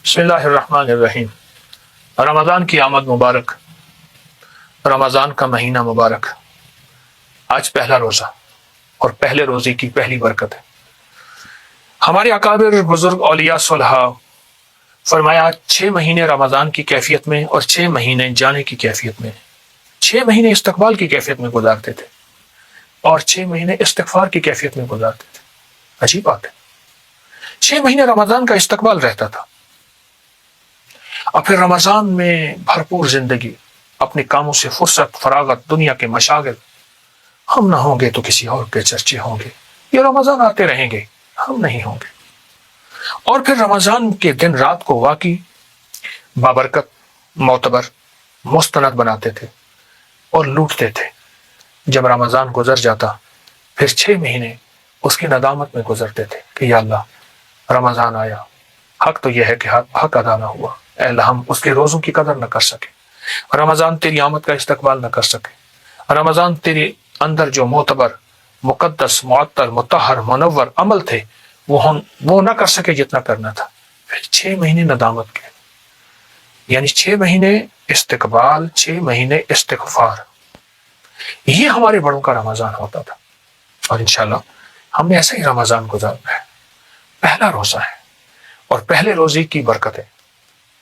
بسم اللہ الرحمن الرحیم۔ رمضان کی آمد مبارک، رمضان کا مہینہ مبارک۔ آج پہلا روزہ اور پہلے روزے کی پہلی برکت ہے۔ ہمارے اکابر بزرگ اولیاء صالحہ فرمایا 6 مہینے رمضان کی کیفیت میں اور 6 مہینے جانے کی کیفیت میں، 6 مہینے استقبال کی کیفیت میں گزارتے تھے اور 6 مہینے استغفار کی کیفیت میں گزارتے تھے۔ عجیب بات ہے، 6 مہینے رمضان کا استقبال رہتا تھا اور پھر رمضان میں بھرپور زندگی، اپنے کاموں سے فرصت، فراغت، دنیا کے مشاغل۔ ہم نہ ہوں گے تو کسی اور کے چرچے ہوں گے، یہ رمضان آتے رہیں گے، ہم نہیں ہوں گے۔ اور پھر رمضان کے دن رات کو واقعی بابرکت، معتبر، مستند بناتے تھے اور لوٹتے تھے۔ جب رمضان گزر جاتا پھر 6 مہینے اس کی ندامت میں گزرتے تھے کہ یا اللہ رمضان آیا، حق تو یہ ہے کہ حق ادا نہ ہوا، اے اللہ ہم اس کے روزوں کی قدر نہ کر سکے، رمضان تیری آمد کا استقبال نہ کر سکے، رمضان تیرے اندر جو معتبر، مقدس، معطر، مطہر، منور عمل تھے وہ نہ کر سکے جتنا کرنا تھا۔ پھر 6 مہینے ندامت کے، یعنی 6 مہینے استقبال، 6 مہینے استغفار۔ یہ ہمارے بڑوں کا رمضان ہوتا تھا اور انشاءاللہ ہم نے ایسا ہی رمضان گزارنا ہے۔ پہلا روزہ ہے اور پہلے روزے کی برکت ہے۔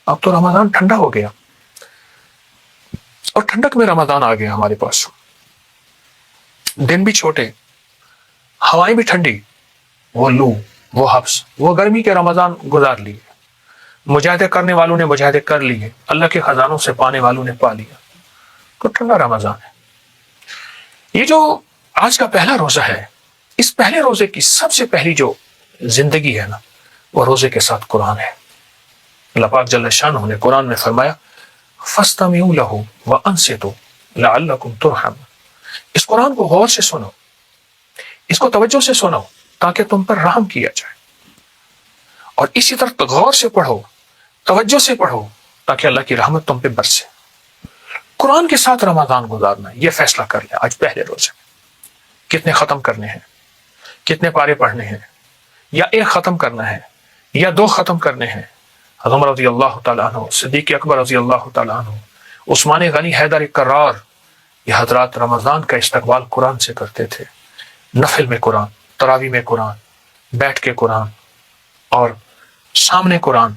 اب تو رمضان ٹھنڈا ہو گیا اور ٹھنڈک میں رمضان آ گیا ہمارے پاس، دن بھی چھوٹے، ہوائیں بھی ٹھنڈی، وہ لو، وہ حبس، وہ گرمی کے رمضان گزار لیے، مجاہدے کرنے والوں نے مجاہدے کر لیے، اللہ کے خزانوں سے پانے والوں نے پا لیا، تو ٹھنڈا رمضان ہے۔ یہ جو آج کا پہلا روزہ ہے، اس پہلے روزے کی سب سے پہلی جو زندگی ہے نا، وہ روزے کے ساتھ قرآن ہے۔ اللہ پاک جل شانہ نے قرآن میں فرمایا فَاسْتَمِعُوا لَهُ وَأَنصِتُوا لَعَلَّكُمْ تُرْحَمُونَ۔ اس قرآن کو غور سے سنو، اس کو توجہ سے سنو تاکہ تم پر رحم کیا جائے، اور اسی طرح غور سے پڑھو، توجہ سے پڑھو تاکہ اللہ کی رحمت تم پہ برسے۔ قرآن کے ساتھ رمضان گزارنا، یہ فیصلہ کر لیں آج پہلے روزے میں کتنے ختم کرنے ہیں، کتنے پارے پڑھنے ہیں، یا ایک ختم کرنا ہے یا 2 ختم کرنے ہیں۔ عمر رضی اللہ تعالیٰ عنہ، صدیق اکبر رضی اللہ تعالیٰ عنہ، عثمان غنی، حیدر کرار، یہ حضرات رمضان کا استقبال قرآن سے کرتے تھے۔ نفل میں قرآن، تراویح میں قرآن، بیٹھ کے قرآن اور سامنے قرآن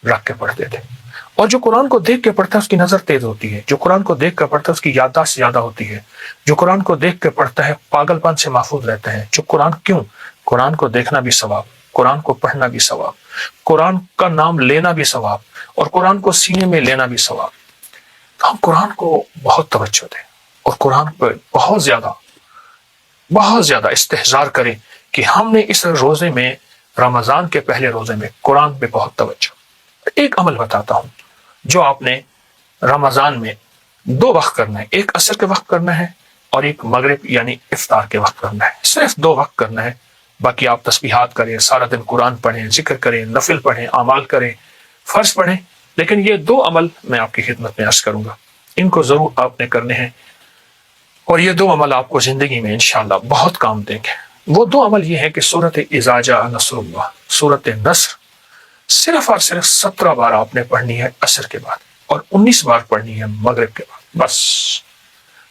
رکھ کے پڑھتے تھے۔ اور جو قرآن کو دیکھ کے پڑھتا ہے اس کی نظر تیز ہوتی ہے، جو قرآن کو دیکھ کر پڑھتا ہے اس کی یادداشت زیادہ ہوتی ہے، جو قرآن کو دیکھ کے پڑھتا ہے پاگل پن سے محفوظ رہتا ہے۔ جو قرآن کو دیکھنا بھی ثواب، قرآن کو پڑھنا بھی ثواب، قرآن کا نام لینا بھی ثواب، اور قرآن کو سینے میں لینا بھی ثواب۔ تو ہم قرآن کو بہت توجہ دیں اور قرآن پہ بہت زیادہ استحضار کریں کہ ہم نے اس روزے میں، رمضان کے پہلے روزے میں قرآن پہ بہت توجہ۔ ایک عمل بتاتا ہوں جو آپ نے رمضان میں 2 وقت کرنا ہے، ایک عصر کے وقت کرنا ہے اور ایک مغرب یعنی افطار کے وقت کرنا ہے۔ صرف 2 وقت کرنا ہے، باقی آپ تسبیحات کریں، سارا دن قرآن پڑھیں، ذکر کریں، نفل پڑھیں، اعمال کریں، فرض پڑھیں، لیکن یہ 2 عمل میں آپ کی خدمت میں عرض کروں گا، ان کو ضرور آپ نے کرنے ہیں، اور یہ 2 عمل آپ کو زندگی میں انشاءاللہ بہت کام دیں گے۔ وہ 2 عمل یہ ہیں کہ سورۃ اذا جاء نصر اللہ، سورۃ نصر صرف اور صرف 17 بار آپ نے پڑھنی ہے عصر کے بعد، اور 19 بار پڑھنی ہے مغرب کے بعد، بس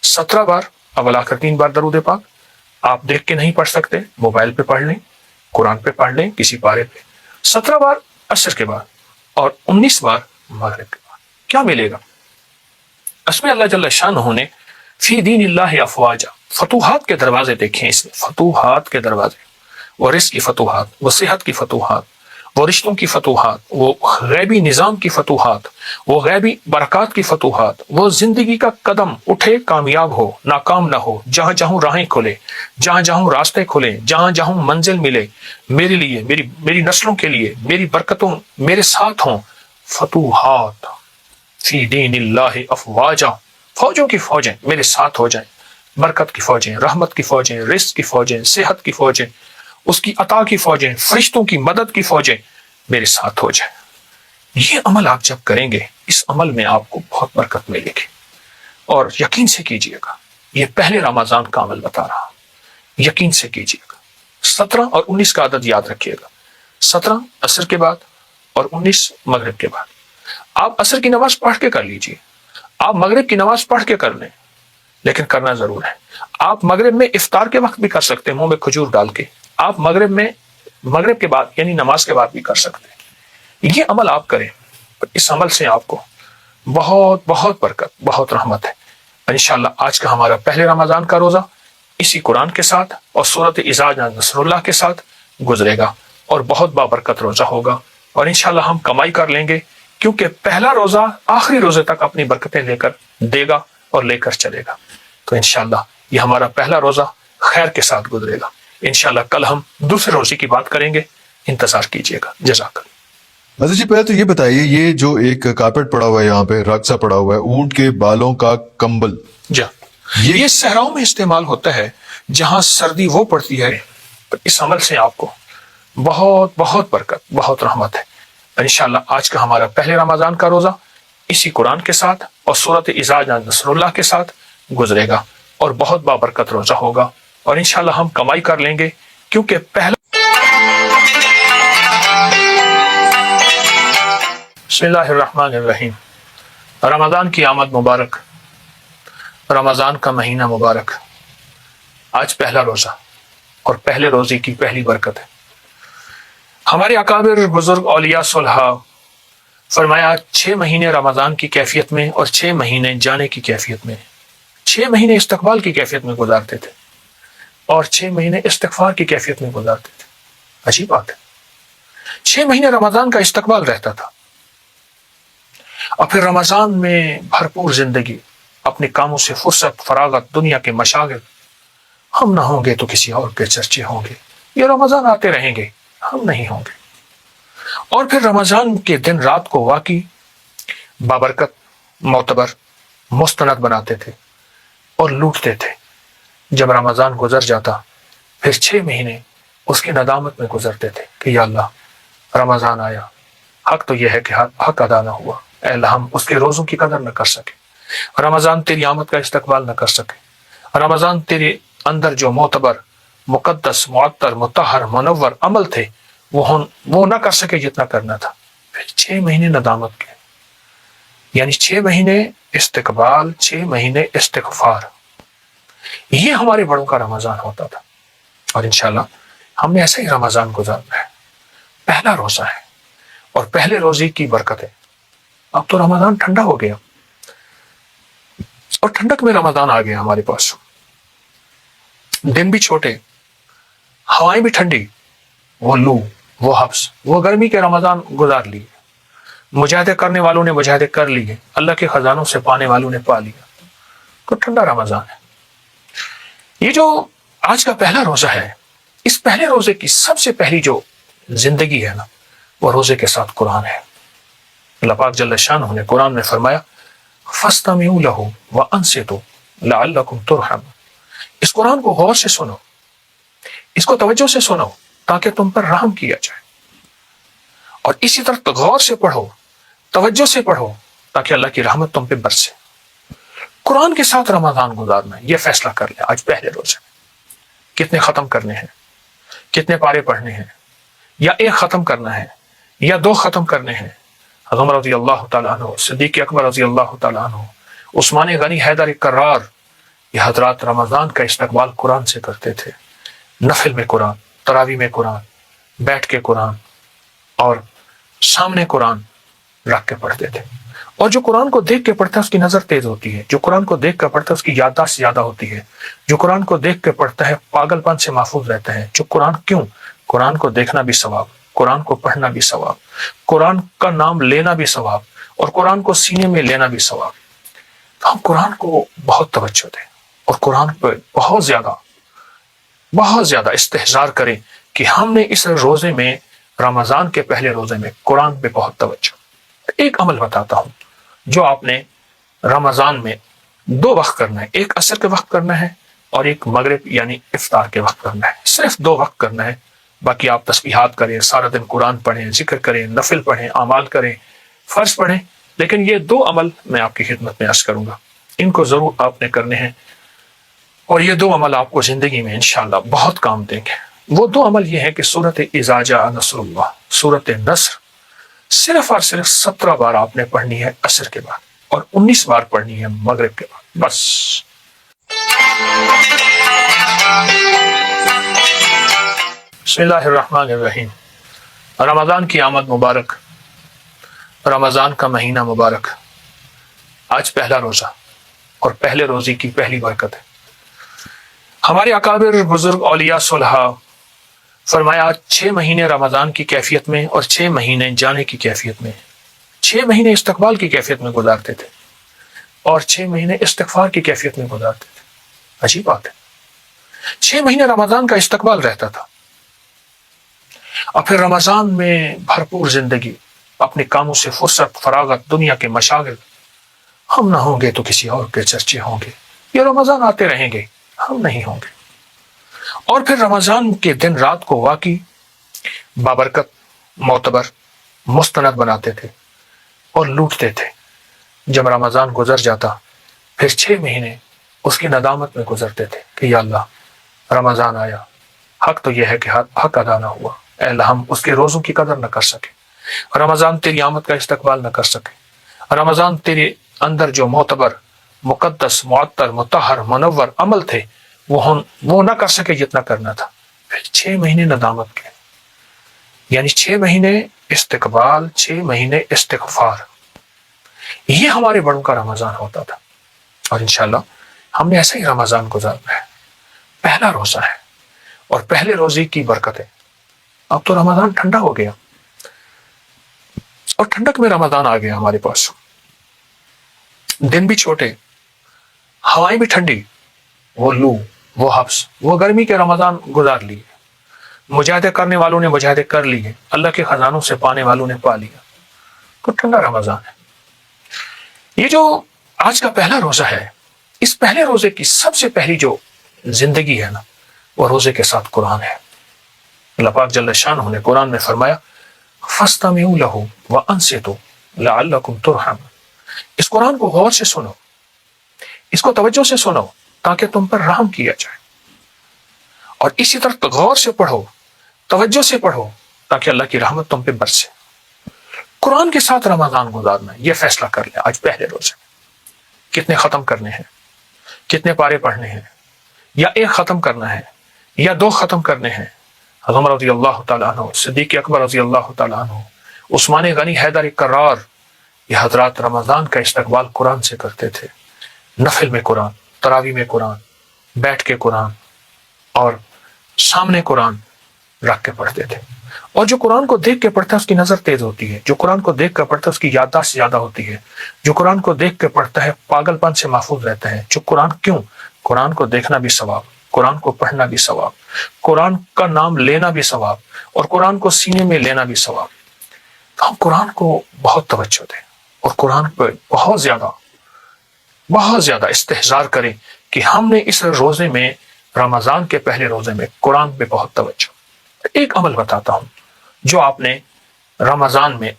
17 بار۔ اول آخر 3 بار درود پاک آپ دیکھ کے نہیں پڑھ سکتے، موبائل پہ پڑھ لیں، قرآن پہ پڑھ لیں کسی پارے پہ، 17 بار عصر کے بعد اور 19 بار مغرب کے بعد۔ کیا ملے گا؟ اس میں اللہ جل شانہ نے فی دین اللہ افواجا، فتوحات کے دروازے دیکھیں، اس میں فتوحات کے دروازے، وہ رزق کی فتوحات، وہ صحت کی فتوحات، وہ رشتوں کی فتوحات، وہ غیبی نظام کی فتوحات، وہ غیبی برکات کی فتوحات، وہ زندگی کا قدم اٹھے کامیاب ہو ناکام نہ ہو، جہاں جہاں راہیں کھلے، جہاں جہاں راستے کھلے، جہاں جہاں منزل ملے، میرے لیے، میری نسلوں کے لیے، میری برکتوں میرے ساتھ ہوں۔ فتوحات فی دین اللہ افواجا، فوجوں کی فوجیں میرے ساتھ ہو جائیں، برکت کی فوجیں، رحمت کی فوجیں، رزق کی فوجیں، صحت کی فوجیں، اس کی عطا کی فوجیں، فرشتوں کی مدد کی فوجیں میرے ساتھ ہو جائیں۔ یہ عمل آپ جب کریں گے، اس عمل میں آپ کو بہت برکت ملے گی، اور یقین سے کیجئے گا، یہ پہلے رمضان کا عمل بتا رہا ہوں، یقین سے کیجئے گا۔ 17 اور 19 کا عدد یاد رکھیے گا، 17 عصر کے بعد اور 19 مغرب کے بعد۔ آپ عصر کی نماز پڑھ کے کر لیجئے، آپ مغرب کی نماز پڑھ کے کر لیں، لیکن کرنا ضرور ہے۔ آپ مغرب میں افطار کے وقت بھی کر سکتے ہیں، منہ میں کھجور ڈال کے۔ آپ مغرب کے بعد یعنی نماز کے بعد بھی کر سکتے ہیں۔ یہ عمل آپ کریں، اس عمل سے آپ کو بہت بہت برکت، بہت رحمت ہے۔ انشاءاللہ آج کا ہمارا پہلے رمضان کا روزہ اسی قرآن کے ساتھ اور سورۃ اذا جاء نصر اللہ کے ساتھ گزرے گا، اور بہت بابرکت روزہ ہوگا، اور انشاءاللہ ہم کمائی کر لیں گے، کیونکہ پہلا روزہ آخری روزے تک اپنی برکتیں لے کر دے گا اور لے کر چلے گا۔ تو انشاءاللہ یہ ہمارا پہلا روزہ خیر کے ساتھ گزرے گا۔ انشاءاللہ کل ہم دوسرے روزے کی بات کریں گے، انتظار کیجیے گا۔ جزاک اللہ۔ مدر جی پہلے تو یہ بتائیے، یہ جو ایک کارپیٹ پڑا ہوا ہے یہاں پہ، راکسا پڑا ہوا ہے، اونٹ کے بالوں کا کمبل، یہ صحراؤں میں استعمال ہوتا ہے جہاں سردی وہ پڑتی ہے۔ اس عمل سے آپ کو بہت بہت برکت، بہت رحمت ہے۔ انشاءاللہ آج کا ہمارا پہلے رمضان کا روزہ اسی قرآن کے ساتھ اور سورۃ اذا جاء نصر اللہ کے ساتھ گزرے گا، اور بہت بابرکت روزہ ہوگا، اور انشاءاللہ ہم کمائی کر لیں گے، کیونکہ پہلا بسم اللہ الرحمن الرحیم۔ رمضان کی آمد مبارک، رمضان کا مہینہ مبارک۔ آج پہلا روزہ، اور پہلے روزے کی پہلی برکت ہے۔ ہمارے اکابر بزرگ اولیاء صلحاء فرمایا 6 مہینے رمضان کی کیفیت میں اور 6 مہینے جانے کی کیفیت میں، 6 مہینے استقبال کی کیفیت میں گزارتے تھے اور 6 مہینے استغفار کی کیفیت میں گزارتے تھے۔ عجیب بات ہے، 6 مہینے رمضان کا استقبال رہتا تھا، اور پھر رمضان میں بھرپور زندگی، اپنے کاموں سے فرصت، فراغت، دنیا کے مشاغل۔ ہم نہ ہوں گے تو کسی اور کے چرچے ہوں گے، یہ رمضان آتے رہیں گے، ہم نہیں ہوں گے۔ اور پھر رمضان کے دن رات کو واقعی بابرکت، معتبر، مستند بناتے تھے اور لوٹتے تھے۔ جب رمضان گزر جاتا پھر 6 مہینے اس کی ندامت میں گزرتے تھے کہ یا اللہ رمضان آیا، حق تو یہ ہے کہ حق ادا نہ ہوا، اے اللہ ہم اس کے روزوں کی قدر نہ کر سکے، رمضان تیری آمد کا استقبال نہ کر سکے، رمضان تیرے اندر جو معتبر، مقدس، معطر، مطہر، منور عمل تھے وہ نہ کر سکے جتنا کرنا تھا۔ پھر 6 مہینے ندامت کے، یعنی 6 مہینے استقبال، 6 مہینے استغفار۔ یہ ہمارے بڑوں کا رمضان ہوتا تھا، اور انشاءاللہ ہم نے ایسا ہی رمضان گزارنا ہے۔ پہلا روزہ ہے اور پہلے روزے کی برکت ہے۔ اب تو رمضان ٹھنڈا ہو گیا، اور ٹھنڈک میں رمضان آ گیا ہمارے پاس، دن بھی چھوٹے، ہوائیں بھی ٹھنڈی، وہ لو، وہ حبس، وہ گرمی کے رمضان گزار لیے، مجاہدے کرنے والوں نے مجاہدے کر لیے، اللہ کے خزانوں سے پانے والوں نے پا لیا، تو ٹھنڈا رمضان ہے۔ یہ جو آج کا پہلا روزہ ہے، اس پہلے روزے کی سب سے پہلی جو زندگی ہے نا، وہ روزے کے ساتھ قرآن ہے۔ اللہ پاک جل شانہ نے قرآن میں فرمایا فَاسْتَمِعُوا لَهُ وَأَنصِتُوا لَعَلَّكُمْ تُرْحَمُونَ۔ اس قرآن کو غور سے سنو، اس کو توجہ سے سنو، تاکہ تم پر رحم کیا جائے، اور اسی طرح غور سے پڑھو، توجہ سے پڑھو، تاکہ اللہ کی رحمت تم پہ برسے۔ قرآن کے ساتھ رمضان گزارنا ہے، یہ فیصلہ کر لیں آج پہلے روزے میں کتنے ختم کرنے ہیں، کتنے پارے پڑھنے ہیں، یا ایک ختم کرنا ہے یا 2 ختم کرنے ہیں۔ عمر رضی اللہ تعالیٰ عنہ، صدیق اکبر رضی اللہ تعالیٰ عنہ، عثمان غنی، حیدر کرار، یہ حضرات رمضان کا استقبال قرآن سے کرتے تھے۔ نفل میں قرآن، تراویح میں قرآن، بیٹھ کے قرآن، اور سامنے قرآن رکھ کے پڑھتے تھے۔ اور جو قرآن کو دیکھ کے پڑھتا ہے اس کی نظر تیز ہوتی ہے، جو قرآن کو دیکھ کر پڑھتا ہے اس کی یادداشت زیادہ ہوتی ہے، جو قرآن کو دیکھ کے پڑھتا ہے پاگل پن سے محفوظ رہتا ہے۔ جو قرآن کو دیکھنا بھی ثواب، قرآن کو پڑھنا بھی ثواب، قرآن کا نام لینا بھی ثواب، اور قرآن کو سینے میں لینا بھی ثواب۔ تو ہم قرآن کو بہت توجہ دیں، اور قرآن پہ بہت زیادہ استحضار کریں کہ ہم نے اس روزے میں، رمضان کے پہلے روزے میں، قرآن پہ بہت توجہ۔ ایک عمل بتاتا ہوں جو آپ نے رمضان میں 2 وقت کرنا ہے، ایک عصر کے وقت کرنا ہے اور ایک مغرب یعنی افطار کے وقت کرنا ہے۔ صرف 2 وقت کرنا ہے، باقی آپ تسبیحات کریں، سارا دن قرآن پڑھیں، ذکر کریں، نفل پڑھیں، اعمال کریں، فرض پڑھیں، لیکن یہ 2 عمل میں آپ کی خدمت میں عرض کروں گا، ان کو ضرور آپ نے کرنے ہیں، اور یہ 2 عمل آپ کو زندگی میں انشاءاللہ بہت کام دیں گے۔ وہ 2 عمل یہ ہیں کہ سورۃ اذا جاء نصر اللہ، سورۃ نصر صرف اور صرف 17 بار آپ نے پڑھنی ہے عصر کے بعد اور 19 بار پڑھنی ہے مغرب کے بعد بس. بسم اللہ الرحمن الرحیم. رمضان کی آمد مبارک، رمضان کا مہینہ مبارک. آج پہلا روزہ اور پہلے روزے کی پہلی برکت ہے. ہمارے اکابر بزرگ اولیاء صلحاء فرمایا 6 مہینے رمضان کی کیفیت میں اور 6 مہینے جانے کی کیفیت میں، 6 مہینے استقبال کی کیفیت میں گزارتے تھے اور 6 مہینے استغفار کی کیفیت میں گزارتے تھے. عجیب بات ہے. 6 مہینے رمضان کا استقبال رہتا تھا اور پھر رمضان میں بھرپور زندگی، اپنے کاموں سے فرصت، فراغت، دنیا کے مشاغل. ہم نہ ہوں گے تو کسی اور کے چرچے ہوں گے، یہ رمضان آتے رہیں گے، ہم نہیں ہوں گے. اور پھر رمضان کے دن رات کو واقعی بابرکت، معتبر، مستند بناتے تھے اور لوٹتے تھے. جب رمضان گزر جاتا پھر 6 مہینے اس کی ندامت میں گزرتے تھے کہ یا اللہ رمضان آیا، حق تو یہ ہے کہ حق ادا نہ ہوا، اے اللہ ہم اس کے روزوں کی قدر نہ کر سکے، رمضان تیری آمد کا استقبال نہ کر سکے، رمضان تیرے اندر جو معتبر، مقدس، معطر، مطہر، منور عمل تھے وہ نہ کر سکے جتنا کرنا تھا. پھر 6 مہینے ندامت کے، یعنی 6 مہینے استقبال، 6 مہینے استغفار. یہ ہمارے بڑوں کا رمضان ہوتا تھا اور انشاءاللہ ہم نے ایسا ہی رمضان گزارنا ہے. پہلا روزہ ہے اور پہلے روزے کی برکت ہے. اب تو رمضان ٹھنڈا ہو گیا اور ٹھنڈک میں رمضان آ گیا ہمارے پاس. دن بھی چھوٹے، ہوائیں بھی ٹھنڈی، وہ لو، وہ حبس، وہ گرمی کے رمضان گزار لیے. مجاہدے کرنے والوں نے مجاہدے کر لیے، اللہ کے خزانوں سے پانے والوں نے پا لیا. تو ٹھنڈا رمضان ہے. یہ جو آج کا پہلا روزہ ہے، اس پہلے روزے کی سب سے پہلی جو زندگی ہے نا، وہ روزے کے ساتھ قرآن ہے. اللہ پاک جل شانہ نے قرآن میں فرمایا فَاسْتَمِعُوا لَهُ وَأَنصِتُوا لَعَلَّكُمْ تُرْحَمُونَ. اس قرآن کو غور سے سنو، اس کو توجہ سے سنو تاکہ تم پر رحم کیا جائے، اور اسی طرح غور سے پڑھو، توجہ سے پڑھو تاکہ اللہ کی رحمت تم پہ برسے. قرآن کے ساتھ رمضان گزارنا، یہ فیصلہ کر لیں آج پہلے روزے کتنے ختم کرنے ہیں، کتنے پارے پڑھنے ہیں، یا ایک ختم کرنا ہے یا 2 ختم کرنے ہیں. عمر رضی اللہ تعالیٰ عنہ، صدیق اکبر رضی اللہ تعالیٰ عنہ، عثمان غنی، حیدر کرار، یہ حضرات رمضان کا استقبال قرآن سے کرتے تھے. نفل میں قرآن، تراویح میں قرآن، بیٹھ کے قرآن اور سامنے قرآن رکھ کے پڑھتے تھے. اور جو قرآن کو دیکھ کے پڑھتا ہے اس کی نظر تیز ہوتی ہے، جو قرآن کو دیکھ کر پڑھتا ہے اس کی یادداشت زیادہ ہوتی ہے، جو قرآن کو دیکھ کے پڑھتا ہے پاگل پن سے محفوظ رہتا ہے. جو قرآن کو دیکھنا بھی ثواب، قرآن کو پڑھنا بھی ثواب، قرآن کا نام لینا بھی ثواب اور قرآن کو سینے میں لینا بھی ثواب. تو ہم قرآن کو بہت توجہ دیں اور قرآن پہ بہت زیادہ استحضار کریں کہ ہم نے اس روزے میں، رمضان کے پہلے روزے میں قرآن پہ بہت توجہ. ایک عمل بتاتا ہوں جو آپ نے رمضان میں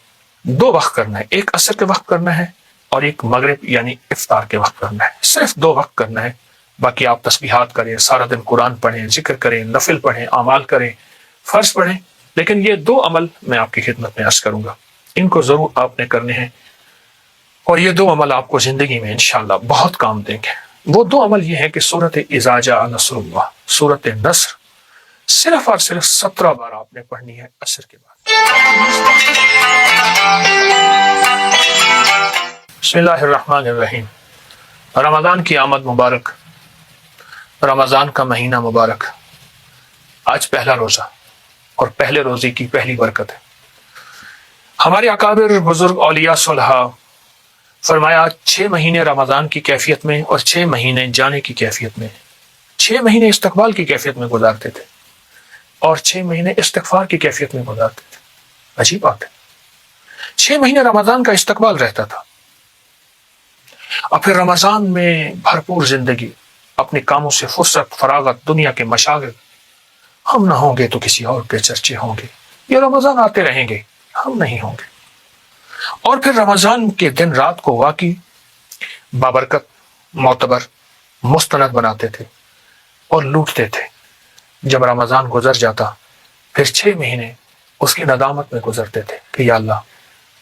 2 وقت کرنا ہے، ایک عصر کے وقت کرنا ہے اور ایک مغرب یعنی افطار کے وقت کرنا ہے. صرف 2 وقت کرنا ہے، باقی آپ تسبیحات کریں، سارا دن قرآن پڑھیں، ذکر کریں، نفل پڑھیں، اعمال کریں، فرض پڑھیں. لیکن یہ 2 عمل میں آپ کی خدمت میں عرض کروں گا، ان کو ضرور آپ نے کرنے ہیں اور یہ 2 عمل آپ کو زندگی میں انشاءاللہ بہت کام دیں گے. وہ 2 عمل یہ ہیں کہ سورۃ اذا جاء نصر اللہ، سورۃ نصر صرف اور صرف 17 بار آپ نے پڑھنی ہے عصر کے بعد. بسم اللہ الرحمن الرحیم. رمضان کی آمد مبارک، رمضان کا مہینہ مبارک. آج پہلا روزہ اور پہلے روزے کی پہلی برکت ہے. ہمارے اکابر بزرگ اولیاء صلحاء فرمایا 6 مہینے رمضان کی کیفیت میں اور 6 مہینے جانے کی کیفیت میں، 6 مہینے استقبال کی کیفیت میں گزارتے تھے اور 6 مہینے استغفار کی کیفیت میں گزارتے تھے. عجیب بات ہے. 6 مہینے رمضان کا استقبال رہتا تھا اور پھر رمضان میں بھرپور زندگی، اپنے کاموں سے فرصت، فراغت، دنیا کے مشاغل. ہم نہ ہوں گے تو کسی اور کے چرچے ہوں گے، یہ رمضان آتے رہیں گے، ہم نہیں ہوں گے. اور پھر رمضان کے دن رات کو واقعی بابرکت، معتبر، مستند بناتے تھے اور لوٹتے تھے. جب رمضان گزر جاتا پھر 6 مہینے اس کی ندامت میں گزرتے تھے کہ یا اللہ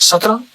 17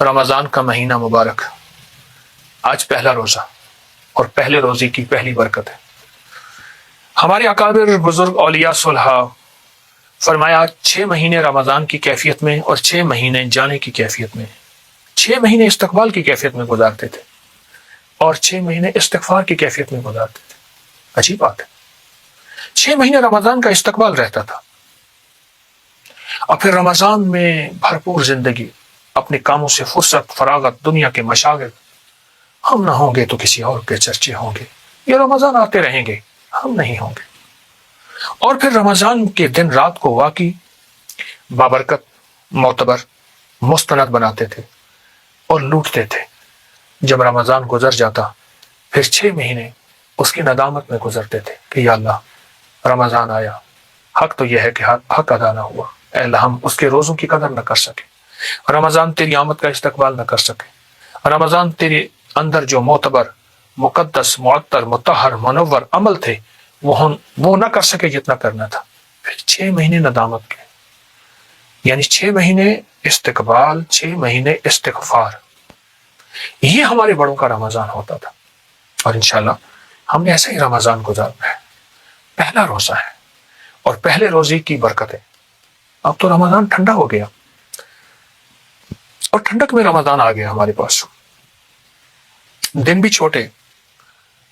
رمضان کا مہینہ مبارک، آج پہلا روزہ، اور پہلے روزے کی پہلی برکت ہے۔ ہمارے اکابر بزرگ اولیاء صلحاء فرمایا 6 مہینے رمضان کی کیفیت میں اور 6 مہینے جانے کی کیفیت میں، 6 مہینے استقبال کی کیفیت میں گزارتے تھے اور 6 مہینے استغفار کی کیفیت میں گزارتے تھے۔ عجیب بات ہے، 6 مہینے رمضان کا استقبال رہتا تھا اور پھر رمضان میں بھرپور زندگی، اپنے کاموں سے فرصت، فراغت، دنیا کے مشاغل، ہم نہ ہوں گے تو کسی اور کے چرچے ہوں گے، یہ رمضان آتے رہیں گے، ہم نہیں ہوں گے۔ اور پھر رمضان کے دن رات کو واقعی بابرکت، معتبر، مستند بناتے تھے اور لوٹتے تھے۔ جب رمضان گزر جاتا پھر 6 مہینے اس کی ندامت میں گزرتے تھے کہ یا اللہ رمضان آیا، حق تو یہ ہے کہ حق ادا نہ ہوا، اے اللہ ہم اس کے روزوں کی قدر نہ کر سکے، رمضان تیری آمد کا استقبال نہ کر سکے، رمضان تیرے اندر جو معتبر، مقدس، معطر، مطہر، منور عمل تھے وہ نہ کر سکے جتنا کرنا تھا۔ پھر 6 مہینے ندامت کے، یعنی 6 مہینے استقبال، 6 مہینے استغفار، یہ ہمارے بڑوں کا رمضان ہوتا تھا۔ اور انشاءاللہ ہم نے ایسے ہی رمضان گزارنا ہے۔ پہلا روزہ ہے اور پہلے روزے کی برکت ہے۔ اب تو رمضان ٹھنڈا ہو گیا اور ٹھنڈک میں رمضان آ گیا ہمارے پاس، دن بھی چھوٹے،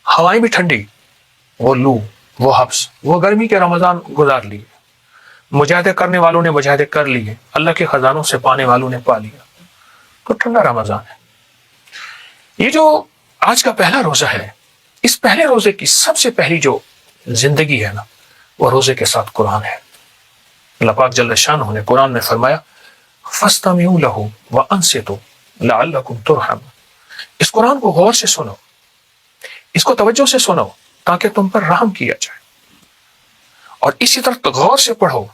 ہوائیں بھی ٹھنڈی، وہ لو، وہ حبس، وہ گرمی کے رمضان گزار لیے، مجاہدے کرنے والوں نے مجاہدے کر لیے، اللہ کے خزانوں سے پانے والوں نے پا لیا، تو ٹھنڈا رمضان ہے۔ یہ جو آج کا پہلا روزہ ہے، اس پہلے روزے کی سب سے پہلی جو زندگی ہے نا، وہ روزے کے ساتھ قرآن ہے۔ اللہ پاک جل شانہ نے قرآن میں فرمایا فَاسْتَمِعُوا لَهُ وَأَنصِتُوا لَعَلَّكُمْ تُرْحَمُونَ، اس قرآن کو غور سے سنو، اس کو توجہ سے سنو تاکہ تم پر رحم کیا جائے، اور اسی طرح غور سے پڑھو،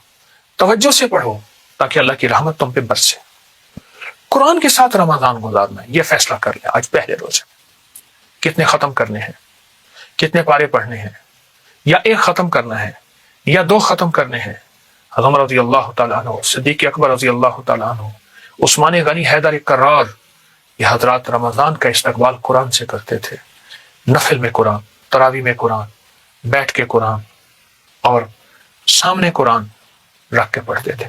توجہ سے پڑھو تاکہ اللہ کی رحمت تم پہ برسے۔ قرآن کے ساتھ رمضان گزارنا ہے، یہ فیصلہ کر لیں آج پہلے روزے کتنے ختم کرنے ہیں، کتنے پارے پڑھنے ہیں، یا ایک ختم کرنا ہے یا 2 ختم کرنے ہیں۔ عمر رضی اللہ تعالیٰ عنہ، صدیق اکبر رضی اللہ تعالیٰ عنہ، عثمان غنی، حیدر کرار، یہ حضرات رمضان کا استقبال قرآن سے کرتے تھے۔ نفل میں قرآن، تراویح میں قرآن، بیٹھ کے قرآن اور سامنے قرآن رکھ کے پڑھتے تھے۔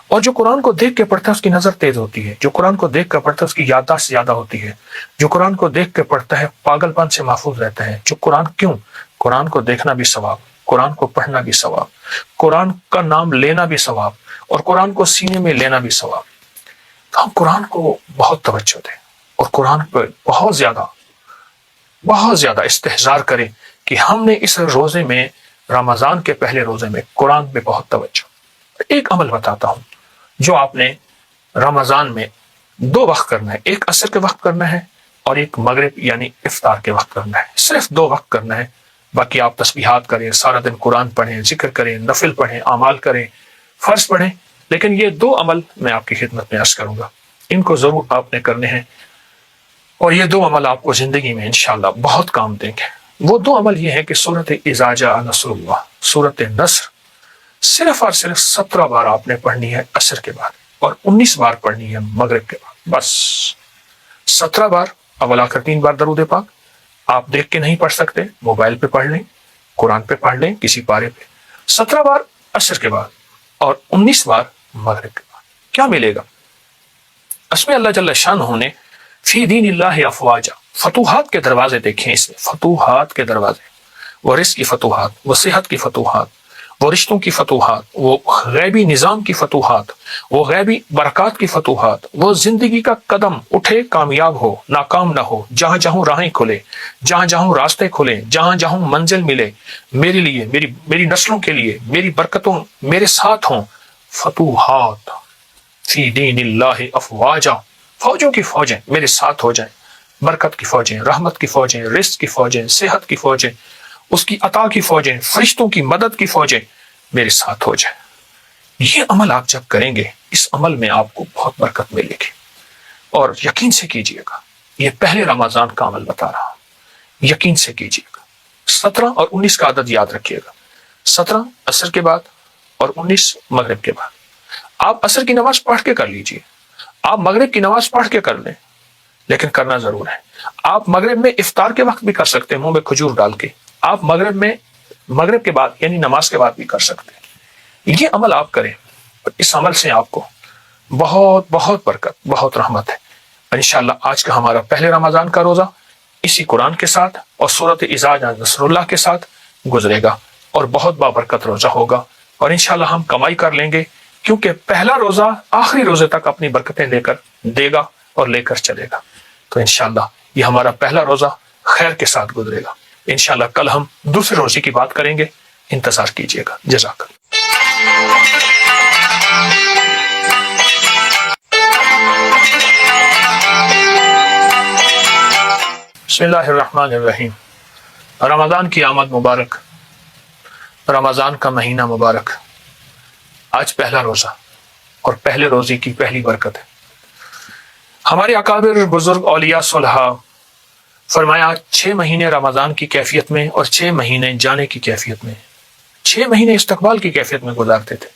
اور جو قرآن کو دیکھ کے پڑھتا ہے اس کی نظر تیز ہوتی ہے، جو قرآن کو دیکھ کر پڑھتا ہے اس کی یادداشت زیادہ ہوتی ہے، جو قرآن کو دیکھ کے پڑھتا ہے پاگل پن سے محفوظ رہتا ہے۔ جو قرآن کو دیکھنا بھی ثواب، قرآن کو پڑھنا بھی ثواب، قرآن کا نام لینا بھی ثواب، اور قرآن کو سینے میں لینا بھی ثواب۔ تو ہم قرآن کو بہت توجہ دیں اور قرآن پر بہت زیادہ استحضار کریں کہ ہم نے اس روزے میں، رمضان کے پہلے روزے میں قرآن پہ بہت توجہ۔ ایک عمل بتاتا ہوں جو آپ نے رمضان میں 2 وقت کرنا ہے، ایک عصر کے وقت کرنا ہے اور ایک مغرب یعنی افطار کے وقت کرنا ہے، صرف 2 وقت کرنا ہے۔ باقی آپ تسبیحات کریں، سارا دن قرآن پڑھیں، ذکر کریں، نفل پڑھیں، اعمال کریں، فرض پڑھیں، لیکن یہ 2 عمل میں آپ کی خدمت میں عرض کروں گا، ان کو ضرور آپ نے کرنے ہیں، اور یہ 2 عمل آپ کو زندگی میں انشاءاللہ بہت کام دیں گے۔ وہ 2 عمل یہ ہیں کہ سورۃ اذا جاء نصر اللہ، سورۃ نصر صرف اور صرف 17 بار آپ نے پڑھنی ہے عصر کے بعد، اور 19 بار پڑھنی ہے مغرب کے بعد، بس 17 بار، اول آخر 3 بار درود پاک۔ آپ دیکھ کے نہیں پڑھ سکتے، موبائل پہ پڑھ لیں، قرآن پہ پڑھ لیں، کسی پارے پہ، 17 بار عصر کے بعد اور 19 بار مغرب کے بعد۔ کیا ملے گا؟ اس میں اللہ جل شانہ نے فی دین اللہ افواجا، فتوحات کے دروازے دیکھیں، اس میں فتوحات کے دروازے، وہ رزق کی فتوحات، وہ صحت کی فتوحات، وہ رشتوں کی فتوحات، وہ غیبی نظام کی فتوحات، وہ غیبی برکات کی فتوحات، وہ زندگی کا قدم اٹھے کامیاب ہو، ناکام نہ ہو، جہاں جہاں راہیں کھلے، جہاں جہاں راستے کھلے، جہاں جہاں منزل ملے، میرے لیے، میری نسلوں کے لیے، میری برکتوں میرے ساتھ ہوں۔ فتوحات فی دین اللہ افواجا، فوجوں کی فوجیں میرے ساتھ ہو جائیں، برکت کی فوجیں، رحمت کی فوجیں، رزق کی فوجیں، صحت کی فوجیں، اس کی عطا کی فوجیں، فرشتوں کی مدد کی فوجیں میرے ساتھ ہو جائیں۔ یہ عمل آپ جب کریں گے، اس عمل میں آپ کو بہت برکت ملے گی، اور یقین سے کیجئے گا، یہ پہلے رمضان کا عمل بتا رہا ہوں، یقین سے کیجئے گا۔ 17 اور 19 کا عدد یاد رکھیے گا، 17 عصر کے بعد اور 19 مغرب کے بعد۔ آپ عصر کی نماز پڑھ کے کر لیجئے، آپ مغرب کی نماز پڑھ کے کر لیں، لیکن کرنا ضرور ہے۔ آپ مغرب میں افطار کے وقت بھی کر سکتے ہیں، منہ میں کھجور ڈال کے۔ آپ مغرب کے بعد یعنی نماز کے بعد بھی کر سکتے ہیں۔ یہ عمل آپ کریں، اور اس عمل سے آپ کو بہت بہت برکت، بہت رحمت ہے۔ انشاءاللہ آج کا ہمارا پہلے رمضان کا روزہ اسی قرآن کے ساتھ اور سورۃ اذا جاء نصر اللہ کے ساتھ گزرے گا، اور بہت بابرکت روزہ ہوگا، اور انشاءاللہ ہم کمائی کر لیں گے، کیونکہ پہلا روزہ آخری روزے تک اپنی برکتیں لے کر دے گا اور لے کر چلے گا۔ تو انشاءاللہ یہ ہمارا پہلا روزہ خیر کے ساتھ گزرے گا۔ انشاءاللہ کل ہم دوسرے روزے کی بات کریں گے، انتظار کیجیے گا۔ جزاک اللہ۔ بسم اللہ الرحمن الرحیم۔ رمضان کی آمد مبارک، رمضان کا مہینہ مبارک۔ آج پہلا روزہ، اور پہلے روزے کی پہلی برکت ہے۔ ہمارے اکابر بزرگ اولیاء صالحہ فرمایا 6 مہینے رمضان کی کیفیت میں اور 6 مہینے جانے کی کیفیت میں، 6 مہینے استقبال کی کیفیت میں گزارتے تھے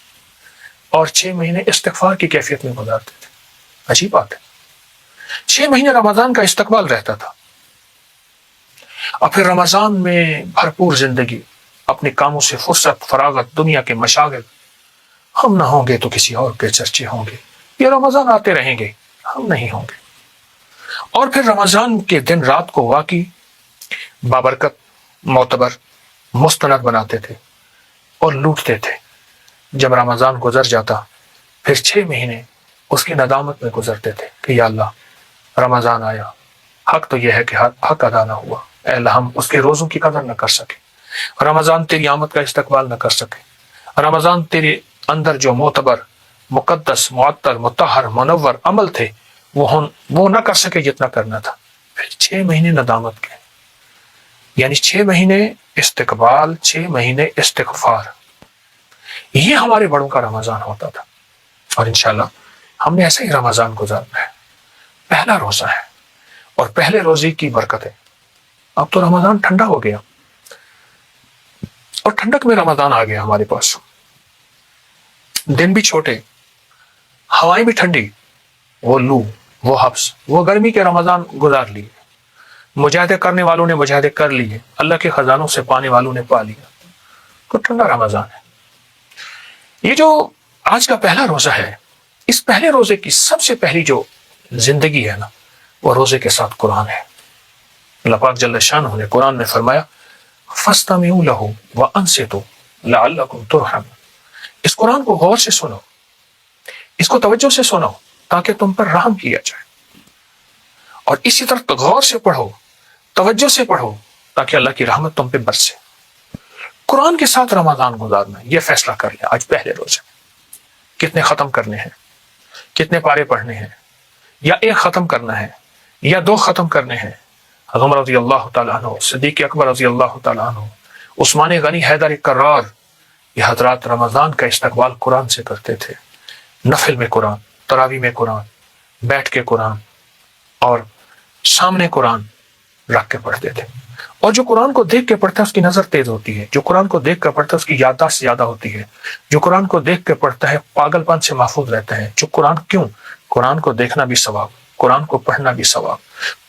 اور 6 مہینے استغفار کی کیفیت میں گزارتے تھے۔ عجیب بات ہے، 6 مہینے رمضان کا استقبال رہتا تھا، اور پھر رمضان میں بھرپور زندگی، اپنے کاموں سے فرصت، فراغت، دنیا کے مشاغل۔ ہم نہ ہوں گے تو کسی اور کے چرچے ہوں گے، یہ رمضان آتے رہیں گے، ہم نہیں ہوں گے۔ اور پھر رمضان کے دن رات کو واقعی بابرکت، معتبر، مستند بناتے تھے اور لوٹتے تھے۔ جب رمضان گزر جاتا پھر 6 مہینے اس کی ندامت میں گزرتے تھے کہ یا اللہ رمضان آیا، حق تو یہ ہے کہ حق ادا نہ ہوا، اے اللہ ہم اس کے روزوں کی قدر نہ کر سکے، رمضان تیری آمد کا استقبال نہ کر سکے، رمضان تیرے اندر جو معتبر، مقدس، معطر، مطہر، منور عمل تھے وہ نہ کر سکے جتنا کرنا تھا۔ پھر 6 مہینے ندامت کے، یعنی 6 مہینے استقبال، 6 مہینے استغفار۔ یہ ہمارے بڑوں کا رمضان ہوتا تھا، اور انشاءاللہ ہم نے ایسا ہی رمضان گزارنا ہے۔ پہلا روزہ ہے اور پہلے روزے کی برکت ہے۔ اب تو رمضان ٹھنڈا ہو گیا، اور ٹھنڈک میں رمضان آ گیا ہمارے پاس۔ دن بھی چھوٹے، ہوائیں بھی ٹھنڈی، وہ لو، وہ حبس، وہ گرمی کے رمضان گزار لیے۔ مجاہدے کرنے والوں نے مجاہدے کر لیے، اللہ کے خزانوں سے پانے والوں نے پا لیا۔ تو ٹھنڈا رمضان ہے۔ یہ جو آج کا پہلا روزہ ہے، اس پہلے روزے کی سب سے پہلی جو زندگی ہے نا، وہ روزے کے ساتھ قرآن ہے۔ اللہ پاک جل شانہ نے قرآن میں فرمایا فَاسْتَمِعُوا لَهُ وَأَنصِتُوا لَعَلَّكُمْ تُرْحَمُونَ۔ اس قرآن کو غور سے سنو، اس کو توجہ سے سنو تاکہ تم پر رحم کیا جائے، اور اسی طرح غور سے پڑھو، توجہ سے پڑھو تاکہ اللہ کی رحمت تم پہ برسے۔ قرآن کے ساتھ رمضان گزارنا، یہ فیصلہ کر لیں آج پہلے روزے میں کتنے ختم کرنے ہیں، کتنے پارے پڑھنے ہیں، یا ایک ختم کرنا ہے یا 2 ختم کرنے ہیں۔ عمر رضی اللہ تعالیٰ عنہ، صدیق اکبر رضی اللہ تعالیٰ عنہ، عثمان غنی، حیدر کرار، یہ حضرات رمضان کا استقبال قرآن سے کرتے تھے۔ نفل میں قرآن، تراویح میں قرآن، بیٹھ کے قرآن اور سامنے قرآن رکھ کے پڑھتے تھے۔ اور جو قرآن کو دیکھ کے پڑھتا ہے اس کی نظر تیز ہوتی ہے، جو قرآن کو دیکھ کر پڑھتا ہے اس کی یادداشت زیادہ ہوتی ہے، جو قرآن کو دیکھ کے پڑھتا ہے پاگل پن سے محفوظ رہتا ہے۔ جو قرآن کو دیکھنا بھی ثواب، قرآن کو پڑھنا بھی ثواب،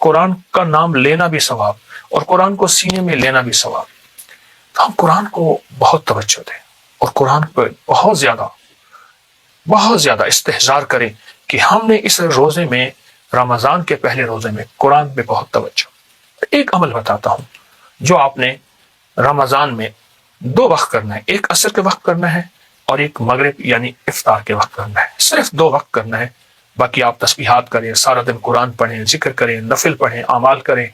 قرآن کا نام لینا بھی ثواب، اور قرآن کو سینے میں لینا بھی ثواب۔ تو ہم قرآن کو بہت توجہ دیں اور قرآن پہ بہت زیادہ استحضار کریں کہ ہم نے اس روزے میں، رمضان کے پہلے روزے میں قرآن پہ بہت توجہ۔ ایک عمل بتاتا ہوں جو آپ نے رمضان میں 2 وقت کرنا ہے، ایک عصر کے وقت کرنا ہے اور ایک مغرب یعنی افطار کے وقت کرنا ہے۔ صرف 2 وقت کرنا ہے، باقی آپ تسبیحات کریں، سارا دن قرآن پڑھیں، ذکر کریں، نفل پڑھیں، اعمال کریں،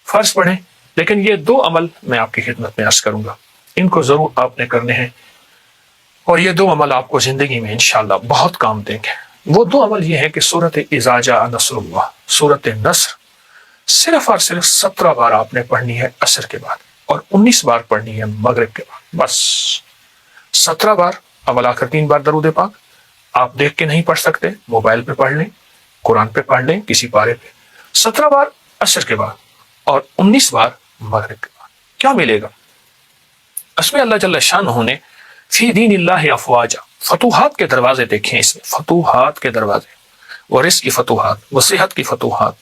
فرض پڑھیں، لیکن یہ 2 عمل میں آپ کی خدمت میں عرض کروں گا، ان کو ضرور آپ نے کرنے ہیں، اور یہ 2 عمل آپ کو زندگی میں انشاءاللہ بہت کام دیں گے۔ وہ 2 عمل یہ ہے کہ سورۃ اذا جاء نصر اللہ، سورۃ نصر صرف اور صرف 17 بار آپ نے پڑھنی ہے عصر کے بعد، اور 19 بار پڑھنی ہے مغرب کے بعد، بس 17 بار اول آخر 3 بار درود پاک۔ آپ دیکھ کے نہیں پڑھ سکتے، موبائل پہ پڑھ لیں، قرآن پہ پڑھ لیں، کسی پارے پہ 17 بار عصر کے بعد اور 19 بار مغرب کے بعد۔ کیا ملے گا اس میں؟ اللہ جل شانہ نے فی دین اللہ افواجا، فتوحات کے دروازے دیکھیں، اس میں فتوحات کے دروازے، وہ رزق کی فتوحات، وہ صحت کی فتوحات،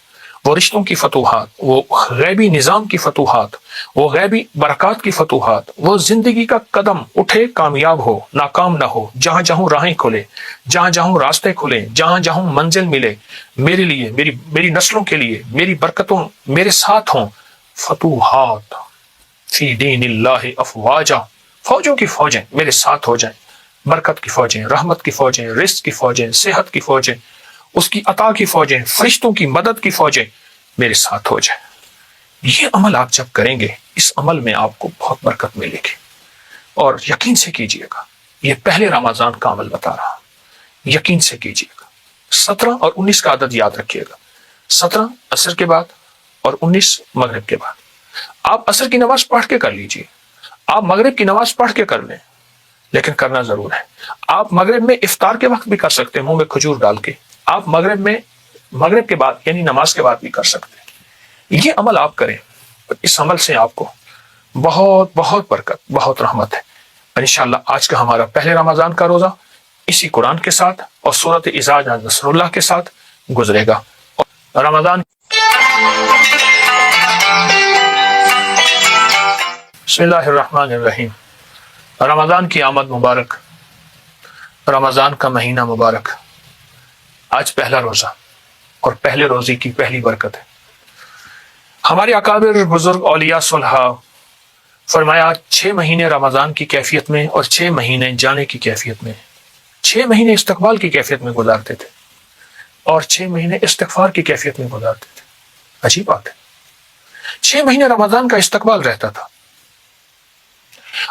وہ رشتوں کی فتوحات، وہ غیبی نظام کی فتوحات، وہ غیبی برکات کی فتوحات، وہ زندگی کا قدم اٹھے کامیاب ہو ناکام نہ ہو، جہاں جہاں راہیں کھلے، جہاں جہاں راستے کھلے، جہاں جہاں منزل ملے، میرے لیے، میری نسلوں کے لیے، میری برکتوں میرے ساتھ ہوں۔ فتوحات فی دین اللہ افواجا، فوجوں کی فوجیں میرے ساتھ ہو جائیں، برکت کی فوجیں، رحمت کی فوجیں، رزق کی فوجیں، صحت کی فوجیں، اس کی عطا کی فوجیں، فرشتوں کی مدد کی فوجیں میرے ساتھ ہو جائیں۔ یہ عمل آپ جب کریں گے، اس عمل میں آپ کو بہت برکت ملے گی، اور یقین سے کیجئے گا۔ یہ پہلے رمضان کا عمل بتا رہا ہوں، یقین سے کیجئے گا۔ 17 اور 19 کا عدد یاد رکھیے گا، 17 عصر کے بعد اور 19 مغرب کے بعد۔ آپ عصر کی نماز پڑھ کے کر لیجئے، آپ مغرب کی نماز پڑھ کے کر لیں، لیکن کرنا ضرور ہے۔ آپ مغرب میں افطار کے وقت بھی کر سکتے ہیں، منہ میں کھجور ڈال کے۔ آپ مغرب کے بعد یعنی نماز کے بعد بھی کر سکتے ہیں۔ یہ عمل آپ کریں، اس عمل سے آپ کو بہت بہت برکت، بہت رحمت ہے۔ اور انشاءاللہ آج کا ہمارا پہلے رمضان کا روزہ اسی قرآن کے ساتھ اور سورۃ اذا جاء نصر اللہ کے ساتھ گزرے گا۔ اور رمضان بسم اللہ الرحمن الرحیم۔ رمضان کی آمد مبارک، رمضان کا مہینہ مبارک۔ آج پہلا روزہ اور پہلے روزے کی پہلی برکت ہے۔ ہمارے اکابر بزرگ اولیاء صلحاء فرمایا 6 مہینے رمضان کی کیفیت میں اور 6 مہینے جانے کی کیفیت میں، 6 مہینے استقبال کی کیفیت میں گزارتے تھے اور 6 مہینے استغفار کی کیفیت میں گزارتے تھے۔ عجیب بات ہے، 6 مہینے رمضان کا استقبال رہتا تھا،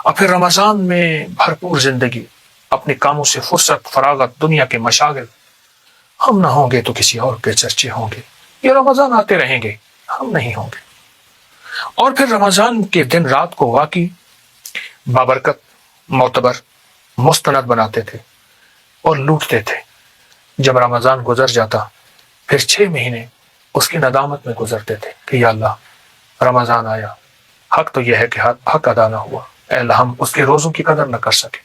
اور پھر رمضان میں بھرپور زندگی، اپنے کاموں سے فرصت، فراغت، دنیا کے مشاغل۔ ہم نہ ہوں گے تو کسی اور کے چرچے ہوں گے، یہ رمضان آتے رہیں گے، ہم نہیں ہوں گے۔ اور پھر رمضان کے دن رات کو واقعی بابرکت، معتبر، مستند بناتے تھے اور لوٹتے تھے۔ جب رمضان گزر جاتا پھر 6 مہینے اس کی ندامت میں گزرتے تھے کہ یا اللہ رمضان آیا، حق تو یہ ہے کہ حق ادا نہ ہوا، اے اللہ ہم اس کے روزوں کی قدر نہ کر سکے،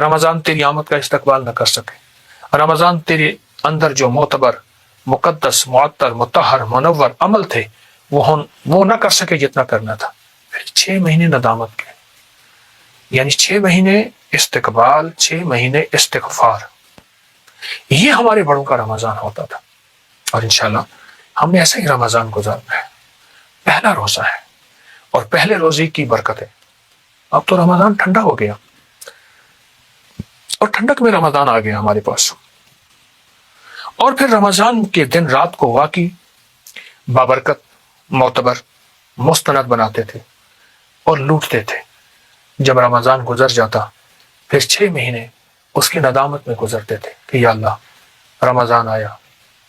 رمضان تیری آمد کا استقبال نہ کر سکے، رمضان تیرے اندر جو معتبر، مقدس، معطر، مطہر، منور عمل تھے وہ نہ کر سکے جتنا کرنا تھا۔ پھر 6 مہینے ندامت کے، یعنی 6 مہینے استقبال، 6 مہینے استغفار۔ یہ ہمارے بڑوں کا رمضان ہوتا تھا، اور انشاءاللہ ہم نے ایسا ہی رمضان گزارنا ہے۔ پہلا روزہ ہے اور پہلے روزے کی برکت ہے۔ اب تو رمضان ٹھنڈا ہو گیا اور ٹھنڈک میں رمضان آ گیا ہمارے پاس، اور پھر رمضان کے دن رات کو واقعی بابرکت، معتبر، مستند بناتے تھے اور لوٹتے تھے۔ جب رمضان گزر جاتا پھر 6 مہینے اس کی ندامت میں گزرتے تھے کہ یا اللہ رمضان آیا،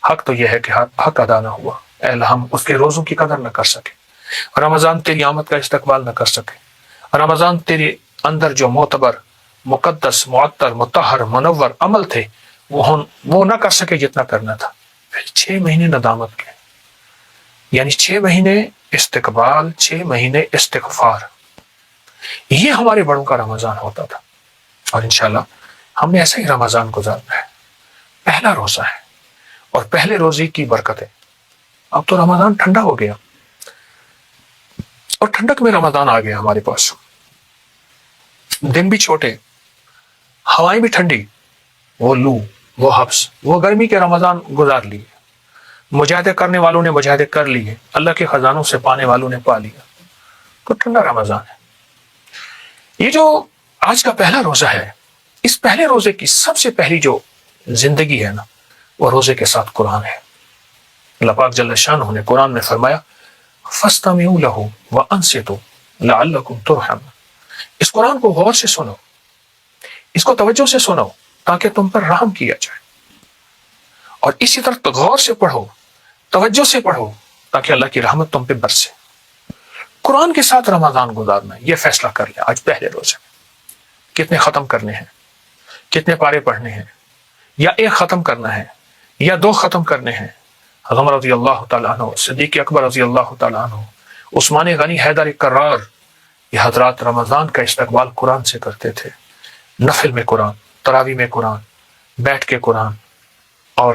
حق تو یہ ہے کہ حق ادا نہ ہوا، اے اللہ ہم اس کے روزوں کی قدر نہ کر سکے، رمضان تیری آمد کا استقبال نہ کر سکے، رمضان تیرے اندر جو معتبر، مقدس، معطر، مطہر، منور عمل تھے وہ نہ کر سکے جتنا کرنا تھا۔ پھر 6 مہینے ندامت کے، یعنی 6 مہینے استقبال، 6 مہینے استغفار۔ یہ ہمارے بڑوں کا رمضان ہوتا تھا، اور انشاءاللہ ہم نے ایسا ہی رمضان گزارنا ہے۔ پہلا روزہ ہے اور پہلے روزے کی برکت ہے۔ اب تو رمضان ٹھنڈا ہو گیا اور ٹھنڈک میں رمضان آ گیا ہمارے پاس، دن بھی چھوٹے، ہوائیں بھی ٹھنڈی، وہ لو، وہ حبس، وہ گرمی کے رمضان گزار لیے، مجاہدے کرنے والوں نے مجاہدے کر لیے، اللہ کے خزانوں سے پانے والوں نے پا لیا، تو ٹھنڈا رمضان ہے۔ یہ جو آج کا پہلا روزہ ہے، اس پہلے روزے کی سب سے پہلی جو زندگی ہے نا، وہ روزے کے ساتھ قرآن ہے۔ اللہ پاک جل شانہ نے قرآن میں فرمایا فَاسْتَمِعُوا لَهُ وَأَنصِتُوا لَعَلَّكُمْ تُرْحَمُونَ۔ اس قرآن کو غور سے سنو، اس کو توجہ سے سنو تاکہ تم پر رحم کیا جائے، اور اسی طرح غور سے پڑھو، توجہ سے پڑھو تاکہ اللہ کی رحمت تم پہ برسے۔ قرآن کے ساتھ رمضان گزارنا ہے، یہ فیصلہ کر لیا آج پہلے روزے میں کتنے ختم کرنے ہیں، کتنے پارے پڑھنے ہیں، یا ایک ختم کرنا ہے یا 2 ختم کرنے ہیں۔ عمر رضی اللہ تعالیٰ عنہ، صدیق اکبر رضی اللہ تعالیٰ عنہ، عثمان غنی، حیدر کرار، یہ حضرات رمضان کا استقبال قرآن سے کرتے تھے۔ نفل میں قرآن، تراویح میں قرآن، بیٹھ کے قرآن، اور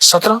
17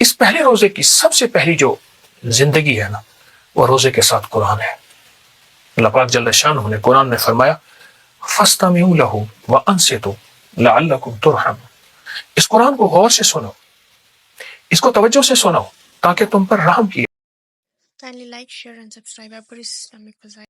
اس پہلے روزے کی سب سے پہلی جو زندگی ہے نا وہ روزے کے ساتھ قرآن ہے. اللہ پاک جل شانہ نے قرآن میں فرمایا فَاسْتَمِعُوا لَهُ وَأَنصِتُوا لَعَلَّكُمْ تُرْحَمُونَ. اس قرآن کو غور سے سنو, اس کو توجہ سے سنو تاکہ تم پر رحم کیا. Kindly like, share and subscribe. آپ کو اس اسلامک فضائل